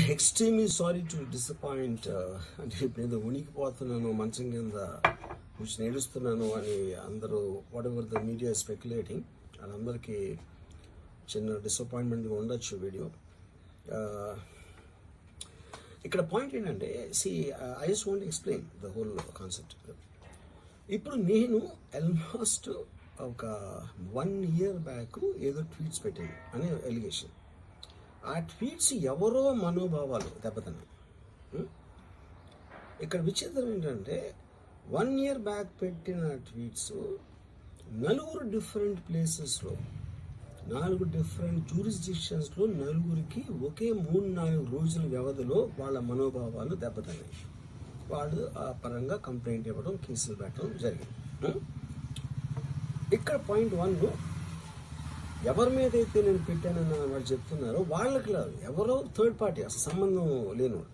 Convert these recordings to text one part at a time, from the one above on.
Extremely sorry to disappoint. అంటే ఇప్పుడు ఏదో ఉనికిపోతున్నాను, మంచం కింద కూర్చొని ఏడుస్తున్నాను అని అందరూ what ever the media speculating, వాళ్ళందరికీ చిన్న డిసప్పాయింట్మెంట్గా ఉండొచ్చు వీడియో. ఇక్కడ పాయింట్ ఏంటంటే, I just want explain the whole concept. ఇప్పుడు నేను ఆల్మోస్ట్ ఒక 1 year బ్యాక్ ఏదో ట్వీట్స్ పెట్టాను అనే ఎలిగేషన్. ఆ ట్వీట్స్ ఎవరో మనోభావాలు దెబ్బతిన్నాయి. ఇక్కడ విచిత్రం ఏంటంటే 1 year బ్యాక్ పెట్టిన ట్వీట్స్ 4 డిఫరెంట్ ప్లేసెస్లో 4 డిఫరెంట్ జ్యూరిస్డిక్షన్స్లో 4కి ఒకే 3-4 రోజుల వ్యవధిలో వాళ్ళ మనోభావాలు దెబ్బతిన్నాయి. వాళ్ళు ఆ పరంగా కంప్లైంట్ ఇవ్వడం, కేసులు పెట్టడం జరిగింది. ఇక్కడ పాయింట్ 1, ఎవరి మీద అయితే నేను పెట్టానని వాళ్ళు చెప్తున్నారో వాళ్ళకి లేదు, ఎవరో థర్డ్ పార్టీ, అసలు సంబంధం లేనివాడు.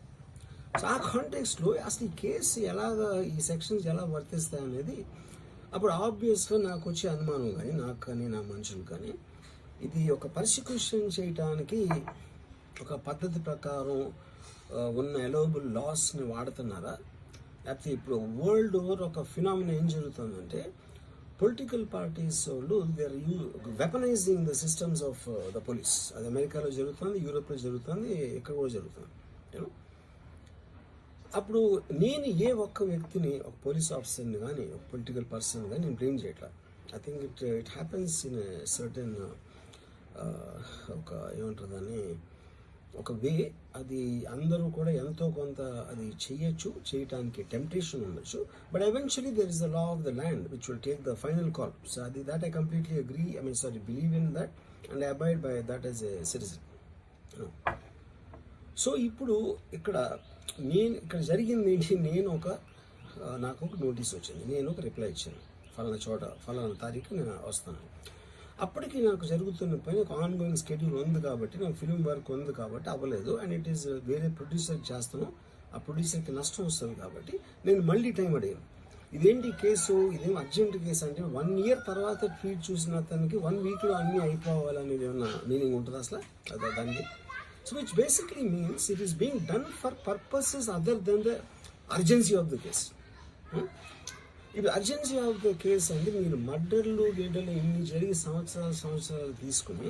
సో ఆ కాంటెక్స్లో అసలు ఈ కేసు ఎలాగా, ఈ సెక్షన్స్ ఎలా వర్తిస్తాయి అనేది అప్పుడు ఆబ్వియస్గా నాకు వచ్చే అనుమానం కానీ, నాకు కానీ నా మనుషులు కానీ, ఇది ఒక పర్సిక్యూషన్ చేయటానికి ఒక పద్ధతి ప్రకారం ఉన్న అలౌబుల్ లాస్ని వాడుతున్నారా, లేకపోతే ఇప్పుడు వరల్డ్ ఓవర్ ఒక ఫినామినా ఏం జరుగుతుందంటే, పొలిటికల్ పార్టీస్ వాళ్ళు they are weaponising the systems of the police. అది అమెరికాలో జరుగుతుంది, యూరోప్లో జరుగుతుంది, ఇక్కడ కూడా జరుగుతుంది. యూనో, అప్పుడు నేను ఏ ఒక్క వ్యక్తిని, ఒక పోలీస్ ఆఫీసర్ని కానీ, ఒక పొలిటికల్ పర్సన్ కానీ నేను బ్లేమ్ చేయట్లా. I think it happens in certain ఒక ఏమంటారు దాన్ని, ఒక వే. అది అందరూ కూడా ఎంతో కొంత అది చేయటానికి టెంప్టేషన్ ఉండొచ్చు. But eventually there is the law of the land which will take the final call. So అది that I completely agree, believe in that and I abide by that as a citizen. So ఇప్పుడు ఇక్కడ జరిగింది ఏంటి, నాకు ఒక notice వచ్చింది, నేను ఒక రిప్లై ఇచ్చాను, ఫలానా చోట ఫలానా తారీఖు నేను వస్తాను. అప్పటికి నాకు జరుగుతున్న పని ఒక ఆన్గోయింగ్ స్కెడ్యూల్ ఉంది కాబట్టి, నాకు ఫిల్మ్ వర్క్ ఉంది కాబట్టి అవ్వలేదు. అండ్ ఇట్ ఈస్ వేరే ప్రొడ్యూసర్కి చేస్తాను, ఆ ప్రొడ్యూసర్కి నష్టం వస్తుంది కాబట్టి నేను మళ్ళీ టైం అడిగాను. ఇదేంటి కేసు, ఇదేం అర్జెంట్ కేసు అంటే 1 year తర్వాత ట్వీట్ చూసిన అతనికి 1 weekలో అన్నీ అయిపోవాలనేది ఏమన్నా మీనింగ్ ఉంటుంది అసలు దానికి? So which basically means it is being done for purposes other than the urgency of the case. ఇప్పుడు అర్జెన్సీ ఆఫ్ ద కేసు అంటే, మీరు మర్డర్లు గేడర్లు ఇన్ని జరిగి సంవత్సరాలు తీసుకుని